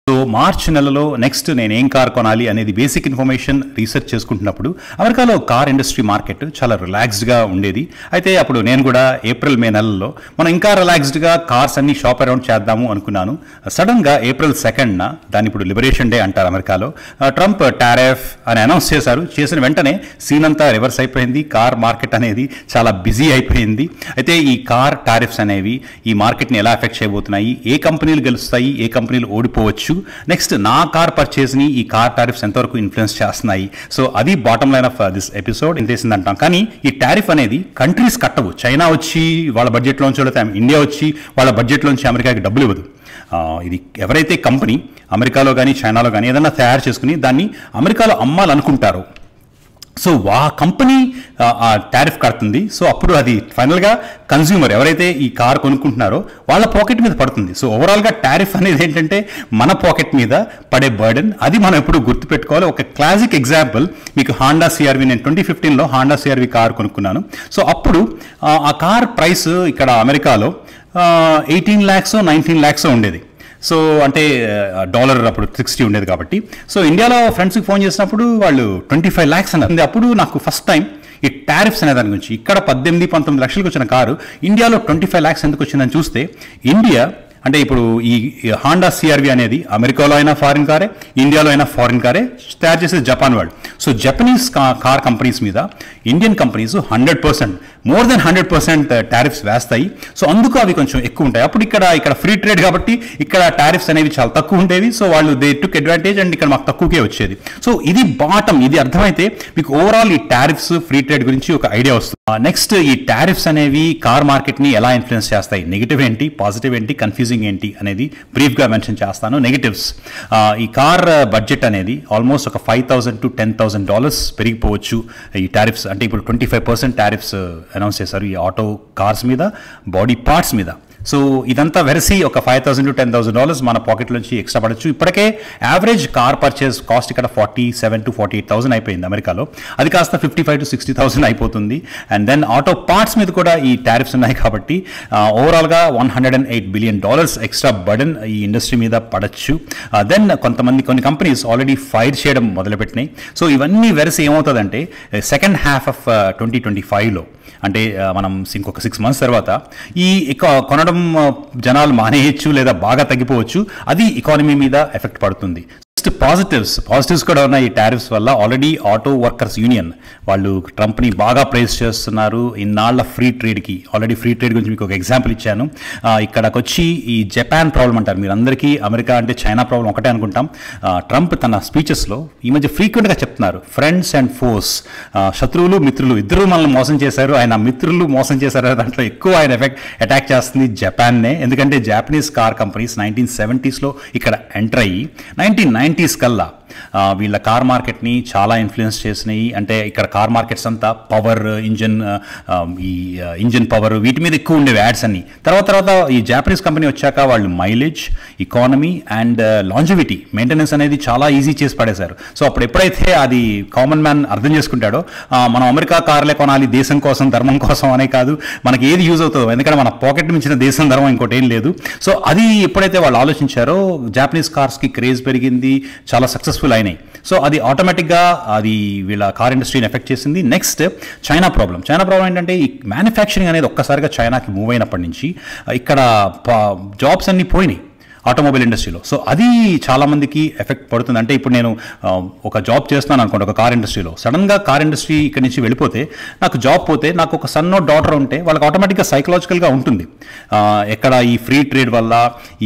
So March నెలలో next నేను ఏం కార్ కొనాలి అనేది బేసిక్ ఇన్ఫర్మేషన్ రీసెర్చ్ చేసుకుంటున్నప్పుడు అమెరికాలో కార్ ఇండస్ట్రీ మార్కెట్ చాలా రిలాక్స్డ్గా ఉండేది. అయితే అప్పుడు నేను కూడా ఏప్రిల్ మే నెలలో మనం ఇంకా రిలాక్స్డ్గా కార్స్ అన్ని షాప్ అరౌండ్ చేద్దాము అనుకున్నాను. సడన్గా ఏప్రిల్ 2న దాన్ని ఇప్పుడు లిబరేషన్ డే అంటారు అమెరికాలో, ట్రంప్ టారిఫ్ అని అనౌన్స్ చేశారు. చేసిన వెంటనే సీన్ అంతా రివర్స్ అయిపోయింది. కార్ మార్కెట్ అనేది చాలా బిజీ అయిపోయింది. అయితే ఈ కార్ టారిఫ్స్ అనేవి ఈ మార్కెట్ని ఎలా ఎఫెక్ట్ చేయబోతున్నాయి, ఏ కంపెనీలు గెలుస్తాయి, ఏ కంపెనీలు ఓడిపోవచ్చు, నెక్స్ట్ నా కార్ పర్చేస్ని ఈ కార్ టారిఫ్స్ ఎంతవరకు ఇన్ఫ్లుయెన్స్ చేస్తున్నాయి. సో అది bottom line of this episode ఇంతేసింది అంటాం. కానీ ఈ టారిఫ్ అనేది కంట్రీస్ కట్టవు. చైనా వచ్చి వాళ్ళ బడ్జెట్లోంచి, లేకపోతే ఇండియా వచ్చి వాళ్ళ బడ్జెట్లోంచి అమెరికాకి డబ్బులు ఇవ్వదు. ఇది ఎవరైతే కంపెనీ అమెరికాలో కానీ చైనాలో కానీ ఏదైనా తయారు చేసుకుని దాన్ని అమెరికాలో అమ్మాలనుకుంటారో సో ఆ కంపెనీ ఆ టారిఫ్ కడుతుంది. సో అప్పుడు అది ఫైనల్గా కన్జ్యూమర్ ఎవరైతే ఈ కార్ కొనుక్కుంటున్నారో వాళ్ళ పాకెట్ మీద పడుతుంది. సో ఓవరాల్గా టారిఫ్ అనేది ఏంటంటే మన పాకెట్ మీద పడే బర్డెన్. అది మనం ఎప్పుడు గుర్తుపెట్టుకోవాలి. ఒక క్లాసిక్ ఎగ్జాంపుల్ మీకు హాండా సిఆర్వి, నేను 2015లో హాండా సిఆర్వి కార్ కొనుక్కున్నాను. సో అప్పుడు ఆ కార్ ప్రైస్ ఇక్కడ అమెరికాలో 18 lakhs 19 lakhs ఉండేది. సో అంటే డాలర్ అప్పుడు 60 ఉండేది కాబట్టి. సో ఇండియాలో ఫ్రెండ్స్కి ఫోన్ చేసినప్పుడు వాళ్ళు 25 lakhs అన్నారు. అప్పుడు నాకు ఫస్ట్ టైం ఈ టారిఫ్స్ అనే దాని గురించి, ఇక్కడ 18-19 లక్షలకు వచ్చిన కారు ఇండియాలో 25 lakhs ఎందుకు వచ్చిందని చూస్తే, ఇండియా అంటే ఇప్పుడు ఈ హాండా సిఆర్వి అనేది అమెరికాలో అయినా ఫారిన్ కారే, ఇండియాలో అయినా ఫారిన్ కారే, తయారు చేసేది జపాన్ వాళ్ళు. సో జపనీస్ కార్ కంపెనీస్ మీద Indian companies 100%, more than 100% tariffs వేస్తాయి. సో అందుకు అవి కొంచెం ఎక్కువ ఉంటాయి. అప్పుడు ఇక్కడ ఫ్రీ ట్రేడ్ కాబట్టి ఇక్కడ టారిఫ్స్ అనేవి చాలా తక్కువ ఉండేవి. సో వాళ్ళు దే టుక్ అడ్వాంటేజ్ అండ్ ఇక్కడ మాకు తక్కువకే వచ్చేది. సో ఇది బాటమ్. ఇది అర్థమైతే మీకు ఓవరాల్ ఈ టారిఫ్స్ ఫ్రీ ట్రేడ్ గురించి ఒక ఐడియా వస్తుంది. నెక్స్ట్ ఈ టారిఫ్స్ అనేవి కార్ మార్కెట్ని ఎలా ఇన్ఫ్లుయెన్స్ చేస్తాయి, నెగిటివ్ ఏంటి, పాజిటివ్ ఏంటి, కన్ఫ్యూజింగ్ ఏంటి అనేది బ్రీఫ్గా మెన్షన్ చేస్తాను. నెగిటివ్స్, ఈ కార్ బడ్జెట్ అనేది ఆల్మోస్ట్ ఒక $5,000 to $10,000 పెరిగిపోవచ్చు ఈ టారిఫ్స్. అంటే ఇప్పుడు 25% టారిఫ్స్ అనౌన్స్ చేశారు ఈ ఆటో కార్స్ మీద, బాడీ పార్ట్స్ మీద. సో ఇదంతా వెరసి ఒక $5,000 to $10,000 మన పాకెట్ నుంచి ఎక్స్ట్రా పడచ్చు. ఇప్పటికే యావరేజ్ కార్ పర్చేస్ కాస్ట్ ఇక్కడ $47,000 to $48,000 అయిపోయింది అమెరికాలో. అది కాస్త $55,000 to $60,000 అయిపోతుంది. అండ్ దెన్ ఆటో పార్ట్స్ మీద కూడా ఈ టారిఫ్స్ ఉన్నాయి కాబట్టి ఓవరాల్గా $108 billion ఎక్స్ట్రా బర్డెన్ ఈ ఇండస్ట్రీ మీద పడచ్చు. దెన్ కొన్ని కంపెనీస్ ఆల్రెడీ ఫైర్ చేయడం మొదలుపెట్టినాయి. సో ఇవన్నీ వెరసి ఏమవుతుందంటే సెకండ్ హాఫ్ ఆఫ్ 2025లో, అంటే మనం ఇంకొక 6 months తర్వాత ఈ కొనడం జనాలు మానేయచ్చు లేదా బాగా తగ్గిపోవచ్చు. అది ఎకానమీ మీద ఎఫెక్ట్ పడుతుంది. పాజిటివ్స్ కూడా ఉన్నాయి ఈ టారిఫ్స్ వల్ల. ఆల్రెడీ ఆటో వర్కర్స్ యూనియన్ వాళ్ళు ట్రంప్ని బాగా ప్రైజ్ చేస్తున్నారు ఇన్నాళ్ల ఫ్రీ ట్రేడ్కి. ఆల్రెడీ ఫ్రీ ట్రేడ్ గురించి మీకు ఒక ఎగ్జాంపుల్ ఇచ్చాను. ఇక్కడికి వచ్చి ఈ జపాన్ ప్రాబ్లం అంటారు. మీరు అందరికీ అమెరికా అంటే చైనా ప్రాబ్లం ఒకటే అనుకుంటాం. ట్రంప్ తన స్పీచెస్లో ఈ మధ్య ఫ్రీక్వెంట్గా చెప్తున్నారు ఫ్రెండ్స్ అండ్ ఫోర్స్, శత్రువులు మిత్రులు ఇద్దరు మనల్ని మోసం చేశారు, ఆయన మిత్రులు మోసం చేశారు. దాంట్లో ఎక్కువ ఆయన అటాక్ చేస్తుంది జపాన్నే. ఎందుకంటే జాపనీస్ కార్ కంపెనీస్ 1970sలో ఇక్కడ ఎంటర్ అయ్యి 1990s కల్లా వీళ్ళ కార్ మార్కెట్ని చాలా ఇన్ఫ్లుయెన్స్ చేసినాయి. అంటే ఇక్కడ కార్ మార్కెట్స్ అంతా పవర్ ఈ ఇంజిన్ పవర్ వీటి మీద ఎక్కువ ఉండేవి యాడ్స్ అన్ని. తర్వాత ఈ జాపనీస్ కంపెనీ వచ్చాక వాళ్ళు mileage, economy and longevity maintenance అనేది చాలా ఈజీ చేసి పడేశారు. సో అప్పుడు ఎప్పుడైతే అది కామన్ మ్యాన్ అర్థం చేసుకుంటాడో మనం అమెరికా కార్లే కొనాలి దేశం కోసం, ధర్మం కోసం అనే కాదు, మనకి ఏది యూజ్ అవుతుందో, ఎందుకంటే మన పాకెట్ మించిన దేశం ధర్మం ఇంకోటి ఏం లేదు. సో అది ఎప్పుడైతే వాళ్ళు ఆలోచించారో జాపనీస్ కార్స్కి క్రేజ్ పెరిగింది, చాలా సక్సెస్ఫుల్ అయినాయి. సో అది ఆటోమేటిక్గా అది వీళ్ళ కార్ ఇండస్ట్రీని ఎఫెక్ట్ చేసింది. నెక్స్ట్ చైనా ప్రాబ్లం ఏంటంటే ఈ మ్యానుఫ్యాక్చరింగ్ అనేది ఒక్కసారిగా చైనాకి మూవ్ అయినప్పటి నుంచి ఇక్కడ జాబ్స్ అన్నీ పోయినాయి ఆటోమొబైల్ ఇండస్ట్రీలో. సో అది చాలామందికి ఎఫెక్ట్ పడుతుంది. అంటే ఇప్పుడు నేను ఒక జాబ్ చేస్తున్నాను అనుకోండి ఒక కార్ ఇండస్ట్రీలో, సడన్గా కార్ ఇండస్ట్రీ ఇక్కడి నుంచి వెళ్ళిపోతే నాకు జాబ్ పోతే, నాకు ఒక సన్ డాటర్ ఉంటే వాళ్ళకి ఆటోమేటిక్గా సైకలాజికల్గా ఉంటుంది ఎక్కడ ఈ ఫ్రీ ట్రేడ్ వల్ల,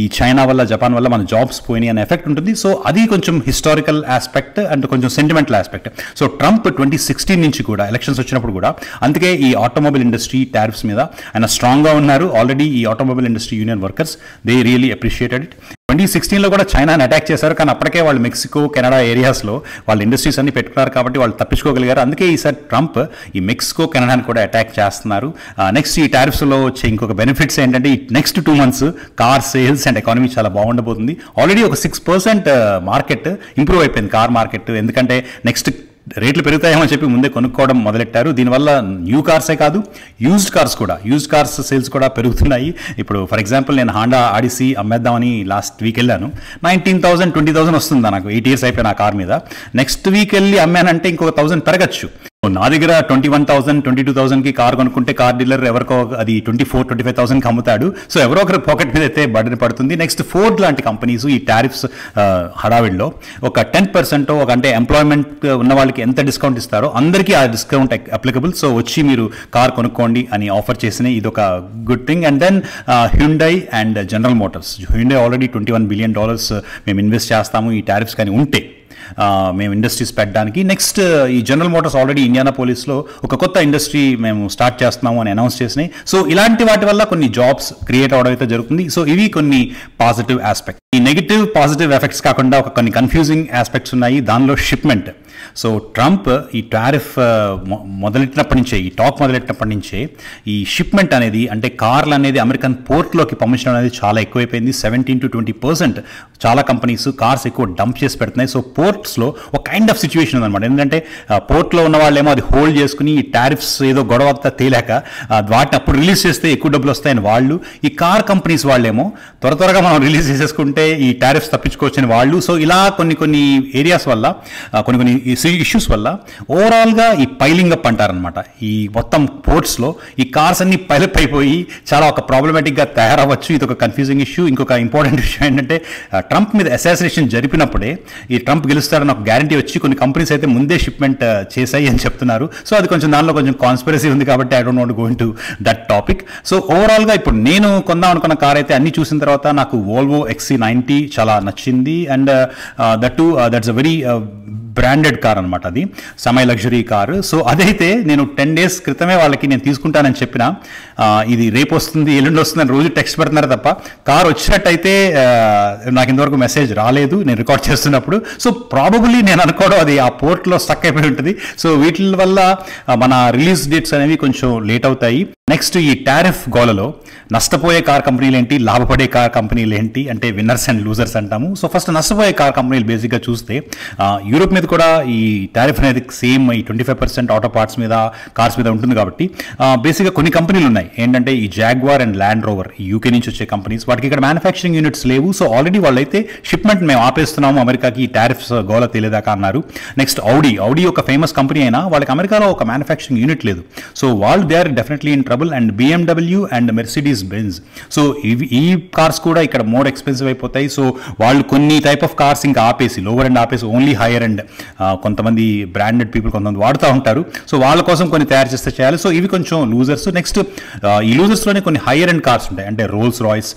ఈ చైనా వల్ల, జపాన్ వల్ల మన జాబ్స్ పోయినాయి అనే ఎఫెక్ట్ ఉంటుంది. సో అది కొంచెం హిస్టారికల్ ఆస్పెక్ట్ అండ్ కొంచెం సెంటిమెంటల్ ఆస్పెక్ట్. సో ట్రంప్ 2016 నుంచి కూడా ఎలక్షన్స్ వచ్చినప్పుడు కూడా అందుకే ఈ ఆటోమొబైల్ ఇండస్ట్రీ టారిఫ్స్ మీద ఆయన స్ట్రాంగ్గా ఉన్నారు. ఆల్రెడీ ఈ automobile industry union workers they really appreciated it. 2016లో కూడా చైనాని అటాక్ చేశారు, కానీ అప్పటికే వాళ్ళు మెక్సికో, కెనడా ఏరియాస్లో వాళ్ళ ఇండస్ట్రీస్ అన్ని పెట్టుకున్నారు కాబట్టి వాళ్ళు తప్పించుకోగలిగారు. అందుకే ఈసారి ట్రంప్ ఈ మెక్సికో, కెనడాని కూడా అటాక్ చేస్తున్నారు. నెక్స్ట్ ఈ టారిఫ్స్లో వచ్చే ఇంకొక బెనిఫిట్స్ ఏంటంటే ఈ next 2 months car sales and economy చాలా బాగుండబోతుంది. ఆల్రెడీ ఒక 6% మార్కెట్ ఇంప్రూవ్ అయిపోయింది కార్ మార్కెట్. ఎందుకంటే నెక్స్ట్ రేట్లు పెరుగుతాయేమో చెప్పి ముందే కొనుక్కోవడం మొదలెట్టారు. దీనివల్ల న్యూ కార్సే కాదు, యూజ్డ్ కార్స్ సేల్స్ కూడా పెరుగుతున్నాయి. ఇప్పుడు ఫర్ ఎగ్జాంపుల్ నేను హాండా ఆడిసీ అమ్మేద్దామని లాస్ట్ వీక్ వెళ్ళాను. 19,000 20,000 వస్తుందా నాకు, 8 years అయిపోయిన ఆ కార్ మీద. నెక్స్ట్ వీక్ వెళ్ళి అమ్మానంటే ఇంకొక 1,000 పెరగచ్చు. నా దగ్గర 21,000 22,000కి కార్ కొనుక్కుంటే కార్ డీలర్ ఎవరికో అది 24,000-25,000కి అమ్ముతాడు. సో ఎవరో ఒకరి పాకెట్ మీద అయితే బర్డెన్ పడుతుంది. నెక్స్ట్ ఫోర్డ్ లాంటి కంపెనీస్ ఈ టారిఫ్స్ హడావిడిలో ఒక 10% అంటే ఎంప్లాయ్మెంట్ ఉన్న వాళ్ళకి ఎంత డిస్కౌంట్ ఇస్తారో అందరికీ ఆ డిస్కౌంట్ అప్లికబుల్. సో వచ్చి మీరు కార్ కొనుక్కోండి అని ఆఫర్ చేసిన ఇది ఒక good thing. And then Hyundai and General Motors. Hyundai already $21 billion మేము ఇన్వెస్ట్ చేస్తాము ఈ టారిఫ్స్ కానీ ఉంటే మేము ఇండస్ట్రీస్ పెట్టడానికి. నెక్స్ట్ ఈ జనరల్ మోటార్స్ ఆల్రెడీ ఇండియానాపోలిస్లో ఒక కొత్త ఇండస్ట్రీ మేము స్టార్ట్ చేస్తున్నాము అని అనౌన్స్ చేసినాయి. సో ఇలాంటి వాటి వల్ల కొన్ని జాబ్స్ క్రియేట్ అవడం అయితే జరుగుతుంది. సో ఇవి కొన్ని పాజిటివ్ ఆస్పెక్ట్. ఈ నెగిటివ్ పాజిటివ్ ఎఫెక్ట్స్ కాకుండా ఒక కొన్ని కన్ఫ్యూజింగ్ ఆస్పెక్ట్స్ ఉన్నాయి. దానిలో షిప్మెంట్. సో ట్రంప్ ఈ టారిఫ్ మొదలెట్టినప్పటి నుంచే, ఈ టాక్ మొదలెట్టినప్పటి నుంచే ఈ షిప్మెంట్ అనేది అంటే కార్లు అనేది అమెరికన్ పోర్ట్లోకి పంపించడం అనేది చాలా ఎక్కువైపోయింది. 17-20% చాలా కంపెనీస్ కార్స్ ఎక్కువ డంప్ చేసి పెడుతున్నాయి. సో పోర్ట్స్లో ఒక కైండ్ ఆఫ్ సిచ్యువేషన్ ఉందన్నమాట. ఎందుకంటే పోర్ట్లో ఉన్న వాళ్ళేమో అది హోల్డ్ చేసుకుని ఈ టారిఫ్స్ ఏదో గొడవ అంతా తేలాక వాటిని అప్పుడు రిలీజ్ చేస్తే ఎక్కువ డబ్బులు వస్తాయని వాళ్ళు, ఈ కార్ కంపెనీస్ వాళ్ళేమో త్వరగా మనం రిలీజ్ చేసేసుకుంటే ఈ టారిఫ్స్ తప్పించుకోవచ్చని వాళ్ళు. సో ఇలా కొన్ని ఏరియాస్ వల్ల కొన్ని ఇష్యూస్ వల్ల ఓవరాల్గా ఈ పైలింగ్ అప్ అంటారనమాట. ఈ మొత్తం పోర్ట్స్లో ఈ కార్స్ అన్ని పైలప్ అయిపోయి చాలా ఒక ప్రాబ్లమాటిక్గా తయారవ్వచ్చు. ఇది ఒక కన్ఫ్యూజింగ్ ఇష్యూ. ఇంకొక ఇంపార్టెంట్ ఇష్యూ ఏంటంటే ట్రంప్ మీద అసాసినేషన్ జరిపినప్పుడే ఈ ట్రంప్ గెలుస్తాడని ఒక గ్యారంటీ వచ్చి కొన్ని కంపెనీస్ అయితే ముందే షిప్మెంట్ చేశాయి అని చెప్తున్నారు. సో అది దానిలో కొంచెం కాన్స్పిరసీ ఉంది కాబట్టి I don't want go into that topic. So ఓవరాల్గా ఇప్పుడు నేను కొందాం అనుకున్న కార్ అయితే అన్ని చూసిన తర్వాత నాకు వోల్వో XC90 చాలా నచ్చింది. And that's a very branded car అనమాట. అది సమై లగ్జరీ కారు. సో అదైతే నేను 10 days క్రితమే వాళ్ళకి నేను తీసుకుంటానని చెప్పిన, ఇది రేపు వస్తుంది ఎల్లుండి వస్తుందని రోజు టెక్స్ట్ పెడుతున్నారు తప్ప కార్ వచ్చినట్టయితే నాకు ఇంతవరకు మెసేజ్ రాలేదు నేను రికార్డ్ చేస్తున్నప్పుడు. సో ప్రాబబుల్లీ నేను అనుకోవడం అది ఆ పోర్ట్లో స్టక్ అయిపోయి ఉంటుంది. సో వీటి వల్ల మన రిలీజ్ డేట్స్ అనేవి కొంచెం లేట్ అవుతాయి. నెక్స్ట్ ఈ టారిఫ్ గోలలో నష్టపోయే కార్ కంపెనీలు ఏంటి, లాభపడే కార్ కంపెనీలు ఏంటి అంటే విన్నర్స్ అండ్ లూజర్స్ అంటాము. సో ఫస్ట్ నష్టపోయే కార్ కంపెనీలు బేసిక్గా చూస్తే యూరోప్ మీద కూడా ఈ టారిఫ్ అనేది సేమ్ ఈ 25% ఆటో పార్ట్స్ మీద కార్స్ మీద ఉంటుంది కాబట్టి బేసిక్గా కొన్ని కంపెనీలు ఉన్నాయి ఏంటంటే ఈ జాగ్వార్ అండ్ ల్యాండ్ రోవర్ ఈ యూకే నుంచి వచ్చే కంపెనీస్, వాటికి ఇక్కడ మ్యానుఫ్యాక్చరింగ్ యూనిట్స్ లేవు. సో ఆల్రెడీ వాళ్ళైతే షిప్మెంట్ మేము ఆపేస్తున్నాము అమెరికాకి ఈ టారిఫ్స్ గోల తెలియదాకా అన్నారు. నెక్స్ట్ ఔడీ ఒక ఫేమస్ కంపెనీ అయినా వాళ్ళకి అమెరికాలో ఒక మ్యానుఫ్యాక్చరింగ్ యూనిట్ లేదు. సో వాళ్ళు they are definitely in trouble. And BMW and Mercedes Benz, so ఈ కార్స్ కూడా ఇక్కడ మోర్ ఎక్స్పెన్సివ్ అయిపోతాయి. సో వాళ్ళు కొన్ని టైప్ ఆఫ్ కార్స్ ఇంకా ఆపేసి లోవర్ అండ్ ఆపేసి ఓన్లీ హైయర్ అండ్ కొంతమంది బ్రాండెడ్ పీపుల్ కొంతమంది వాడుతూ ఉంటారు. సో వాళ్ళ కోసం కొన్ని తయారు చేస్తే చేయాలి. సో ఇవి కొంచెం లూజర్స్. నెక్స్ట్ ఈ లూజర్స్లోనే కొన్ని హైయర్ అండ్ కార్స్ ఉంటాయి అంటే Rolls Royce,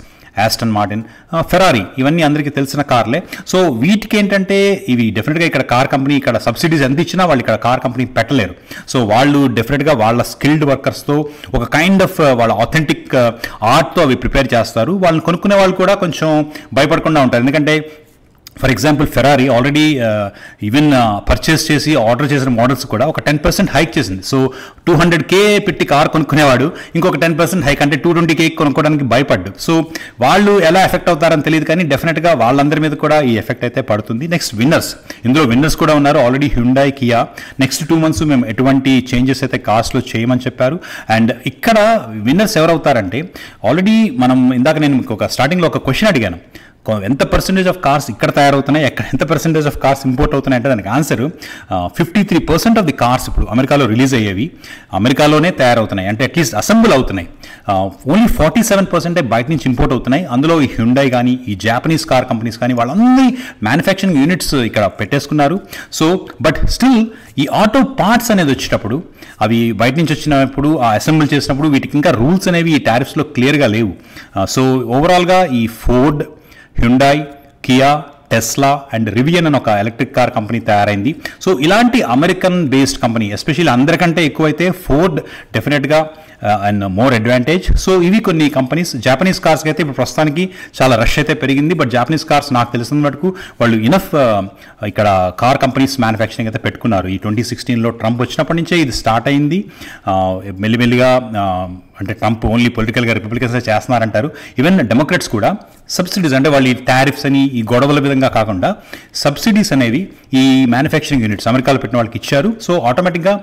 Aston Martin, Ferrari, ఇవన్నీ అందరికీ తెలిసిన కార్లే. సో వీటికి ఏంటంటే ఇవి డెఫినెట్గా ఇక్కడ కార్ కంపెనీ ఇక్కడ సబ్సిడీస్ ఎంత ఇచ్చినా వాళ్ళు ఇక్కడ కార్ కంపెనీ పెట్టలేరు. సో వాళ్ళు డెఫినెట్గా వాళ్ళ స్కిల్డ్ వర్కర్స్తో ఒక కైండ్ ఆఫ్ వాళ్ళ ఆథెంటిక్ ఆర్ట్తో అవి ప్రిపేర్ చేస్తారు. వాళ్ళని కొనుక్కునే వాళ్ళు కూడా కొంచెం భయపడకుండా ఉంటారు. ఎందుకంటే for example Ferrari already even purchase చేసి ఆర్డర్ చేసిన మోడల్స్ కూడా ఒక 10% హైక్ చేసింది. సో 200K పెట్టి కార్ కొనుక్కునేవాడు ఇంకొక 10% హైక్ అంటే 220K కొనుక్కోవడానికి భయపడ్డు. సో వాళ్ళు ఎలా ఎఫెక్ట్ అవుతారని తెలియదు కానీ డెఫినెట్గా వాళ్ళందరి మీద కూడా ఈ ఎఫెక్ట్ అయితే పడుతుంది. నెక్స్ట్ విన్నర్స్, ఇందులో విన్నర్స్ కూడా ఉన్నారు already Hyundai, Kia. Next 2 months మేము ఎటువంటి చేంజెస్ అయితే కార్స్లో చేయమని చెప్పారు. అండ్ ఇక్కడ విన్నర్స్ ఎవరవుతారంటే ఆల్రెడీ మనం ఇందాక నేను మీకు ఒక స్టార్టింగ్లో ఒక క్వశ్చన్ అడిగాను, ఎంత పర్సెంటేజ్ ఆఫ్ కార్స్ ఇక్కడ తయారవుతున్నాయి, ఎక్కడ ఎంత పర్సెంటేజ్ ఆఫ్ కార్స్ ఇంపోర్ట్ అవుతున్నాయి అంటే దానికి ఆన్సర్ 53% ఆఫ్ ది కార్స్ ఇప్పుడు అమెరికాలో రిలీజ్ అయ్యేవి అమెరికాలోనే తయారవుతున్నాయి, అంటే అట్లీస్ట్ అసెంబుల్ అవుతున్నాయి. ఓన్లీ 47% బయట నుంచి ఇంపోర్ట్ అవుతున్నాయి. అందులో ఈ హ్యుండాయ్ కానీ ఈ జాపనీస్ కార్ కంపెనీస్ కానీ వాళ్ళందరి మ్యానుఫ్యాక్చరింగ్ యూనిట్స్ ఇక్కడ పెట్టేసుకున్నారు. సో బట్ స్టిల్ ఈ ఆటో పార్ట్స్ అనేది వచ్చేటప్పుడు అవి బయట నుంచి వచ్చినప్పుడు అసెంబుల్ చేసినప్పుడు వీటికి ఇంకా రూల్స్ అనేవి ఈ టారిఫ్స్లో క్లియర్గా లేవు. సో ఓవరాల్గా ఈ Ford, Hyundai, Kia, Tesla and Rivian అని ఒక ఎలక్ట్రిక్ కార్ కంపెనీ తయారైంది. సో ఇలాంటి అమెరికన్ బేస్డ్ కంపెనీ ఎస్పెషల్లీ అందరికంటే ఎక్కువైతే ఫోర్డ్ డెఫినెట్గా అండ్ మోర్ అడ్వాంటేజ్. సో ఇవి కొన్ని కంపెనీస్. జాపనీస్ కార్స్కి అయితే ఇప్పుడు ప్రస్తుతానికి చాలా రష్ అయితే పెరిగింది. బట్ జాపనీస్ కార్స్ నాకు తెలిసిన మటుకు వాళ్ళు ఇనఫ్ ఇక్కడ కార్ కంపెనీస్ మ్యానుఫ్యాక్చరింగ్ అయితే పెట్టుకున్నారు. ఈ 2016లో ట్రంప్ వచ్చినప్పటి నుంచే ఇది స్టార్ట్ అయింది. మెల్లిమెల్లిగా అంటే ట్రంప్ ఓన్లీ పొలిటికల్గా రిపబ్లికన్సే చేస్తున్నారంటారు. ఈవెన్ డెమోక్రాట్స్ కూడా సబ్సిడీస్, అంటే వాళ్ళు ఈ టారిఫ్స్ అని ఈ గొడవల విధంగా కాకుండా సబ్సిడీస్ అనేవి ఈ మ్యానుఫ్యాక్చరింగ్ యూనిట్స్ అమెరికాలో పెట్టిన వాళ్ళకి ఇచ్చారు. సో ఆటోమేటిక్గా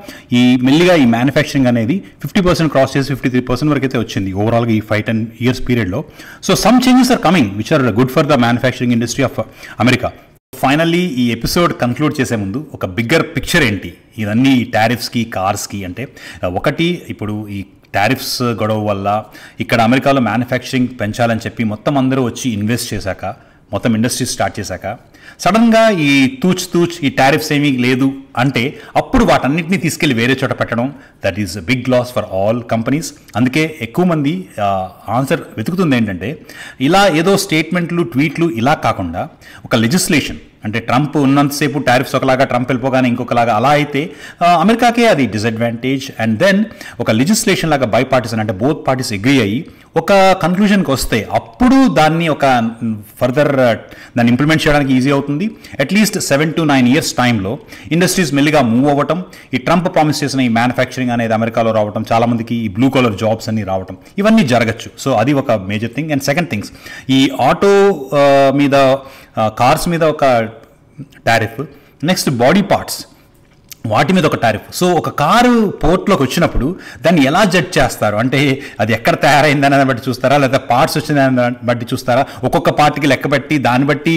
మెల్లిగా ఈ మ్యానుఫ్యాక్చరింగ్ అనేది 50% క్రాస్ చేసి 53% వరకు అయితే వచ్చింది ఓవరాల్గా ఈ 5-10 years పీరియడ్లో. So some changes are coming which are good for the manufacturing industry of America. Finally ఈ ఎపిసోడ్ కన్క్లూడ్ చేసే ముందు ఒక బిగ్గర్ పిక్చర్ ఏంటి ఇవన్నీ టారిఫ్స్కి, కార్స్కి అంటే, ఒకటి ఇప్పుడు ఈ టారిఫ్స్ గొడవ వల్ల ఇక్కడ అమెరికాలో మ్యానుఫ్యాక్చరింగ్ పెంచాలని చెప్పి మొత్తం అందరూ వచ్చి ఇన్వెస్ట్ చేశాక, మొత్తం ఇండస్ట్రీ స్టార్ట్ చేశాక సడన్గా ఈ తూచ్ ఈ టారిఫ్స్ ఏమీ లేదు అంటే అప్పుడు వాటన్నిటిని తీసుకెళ్ళి వేరే చోట పెట్టడం, that is big loss for all companies. అందుకే ఎక్కువ మంది ఆన్సర్ వెతుకుతుంది ఏంటంటే, ఇలా ఏదో స్టేట్మెంట్లు, ట్వీట్లు ఇలా కాకుండా ఒక లెజిస్లేషన్, అంటే ట్రంప్ ఉన్నంతసేపు టారిఫ్స్ ఒకలాగా, ట్రంప్ వెళ్ళిపోగానే ఇంకొకలాగా అలా అయితే అమెరికాకే అది డిసడ్వాంటేజ్. అండ్ దెన్ ఒక లెజిస్లేషన్ లాగా బై పార్టీస్ అంటే బోత్ పార్టీస్ అగ్రీ అయ్యి ఒక కన్క్లూజన్కి వస్తే అప్పుడు దాన్ని ఒక ఫర్దర్ దాన్ని ఇంప్లిమెంట్ చేయడానికి ఈజీ అవుతుంది. అట్లీస్ట్ 7 to 9 years టైంలో ఇండస్ట్రీస్ మెల్లిగా మూవ్ అవ్వటం, ఈ ట్రంప్ ప్రామిస్ చేసిన ఈ మ్యానుఫ్యాక్చరింగ్ అనేది అమెరికాలో రావటం, చాలామందికి ఈ బ్లూ కాలర్ జాబ్స్ అన్ని రావటం, ఇవన్నీ జరగచ్చు. సో అది ఒక major thing. And second things, ఈ ఆటో మీద, కార్స్ మీద ఒక టారిఫ్, నెక్స్ట్ బాడీ పార్ట్స్ వాటి మీద ఒక టారిఫ్. సో ఒక కారు పోర్ట్లోకి వచ్చినప్పుడు దాన్ని ఎలా జడ్జ్ చేస్తారు అంటే, అది ఎక్కడ తయారైందని బట్టి చూస్తారా, లేదా పార్ట్స్ వచ్చిందని బట్టి చూస్తారా, ఒక్కొక్క పార్ట్కి లెక్క పెట్టి దాన్ని బట్టి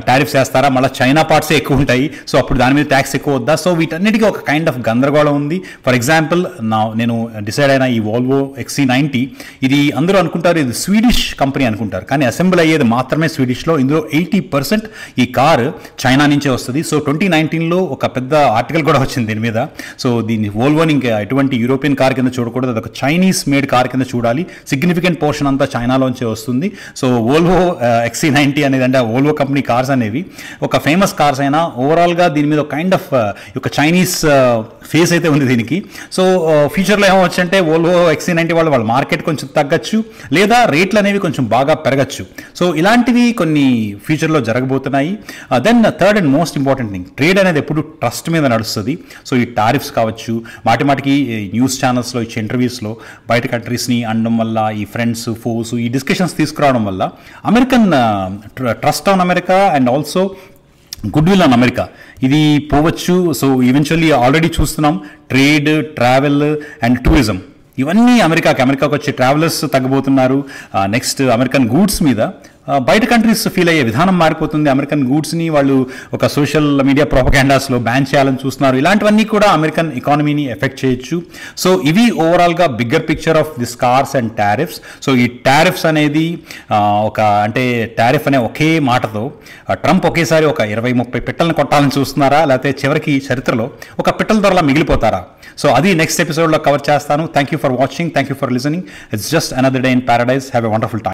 టారిఫ్స్ వేస్తారా, మళ్ళీ చైనా పార్ట్సే ఎక్కువ ఉంటాయి, సో అప్పుడు దాని మీద ట్యాక్స్ ఎక్కువ వద్దా? సో వీటన్నిటికీ ఒక కైండ్ ఆఫ్ గందరగోళం ఉంది. ఫర్ ఎగ్జాంపుల్ నేను డిసైడ్ అయిన ఈ Volvo XC90, ఇది అందరూ అనుకుంటారు ఇది స్వీడిష్ కంపెనీ అనుకుంటారు, కానీ అసెంబ్ల్ అయ్యేది మాత్రమే స్వీడిష్లో. ఇందులో 80% ఈ కారు చైనా నుంచే వస్తుంది. సో 2019లో ఒక పెద్ద ఆర్టికల్ కూడా దీని మీద. సో దీన్ని వోల్వోని ఇంకా ఎటువంటి యూరోపియన్ కార్ కింద చూడకూడదు, అదొక చైనీస్ మేడ్ కార్ కింద చూడాలి. సిగ్నిఫికెంట్ పోర్షన్ అంతా చైనాలోంచే వస్తుంది. సో వోల్వో XC90 అనేది, అంటే వోల్వో కంపెనీ కార్స్ అనేవి ఒక ఫేమస్ కార్స్ అయినా ఓవరాల్గా దీని మీద కైండ్ ఆఫ్ ఒక చైనీస్ ఫేస్ అయితే ఉంది దీనికి. సో ఫ్యూచర్లో ఏమవచ్చు అంటే వోల్వో XC90 వాళ్ళ మార్కెట్ కొంచెం తగ్గచ్చు, లేదా రేట్లు అనేవి కొంచెం బాగా పెరగచ్చు. సో ఇలాంటివి కొన్ని ఫ్యూచర్లో జరగబోతున్నాయి. Then third and most important thing, trade అనేది ఎప్పుడు ట్రస్ట్ మీద నడుస్తుంది. సో ఈ టారిఫ్స్ కావచ్చు, మాటికి న్యూస్ ఛానల్స్లో ఇచ్చే ఇంటర్వ్యూస్లో బయట కంట్రీస్ని అనడం వల్ల, ఈ ఫ్రెండ్స్, ఫోర్స్, ఈ డిస్కషన్స్ తీసుకురావడం వల్ల American trust on America and also good will on America ఇది పోవచ్చు. సో ఈవెన్చువల్లీ ఆల్రెడీ చూస్తున్నాం, ట్రేడ్, ట్రావెల్ అండ్ టూరిజం ఇవన్నీ అమెరికాకి వచ్చే ట్రావెలర్స్ తగ్గబోతున్నారు. నెక్స్ట్ అమెరికన్ గూడ్స్ మీద బయట కంట్రీస్ ఫీల్ అయ్యే విధానం మారిపోతుంది. అమెరికన్ గూడ్స్ని వాళ్ళు ఒక సోషల్ మీడియా ప్రొపగాండాస్లో బ్యాన్ చేయాలని చూస్తున్నారు. ఇలాంటివన్నీ కూడా అమెరికన్ ఎకానమీని ఎఫెక్ట్ చేయొచ్చు. సో ఇవి ఓవరాల్గా bigger picture of this cars and tariffs. So ఈ టారిఫ్స్ అనేది అంటే టారిఫ్ అనే ఒకే మాటతో ట్రంప్ ఒకేసారి ఒక 20-30 పిట్టలను కొట్టాలని చూస్తున్నారా, లేకపోతే చివరికి చరిత్రలో ఒక పిట్టల ధరలా మిగిలిపోతారా? సో అది నెక్స్ట్ ఎపిసోడ్లో కవర్ చేస్తాను. Thank you for watching, thank you for listening. It's just another day in Paradise. Have a wonderful time.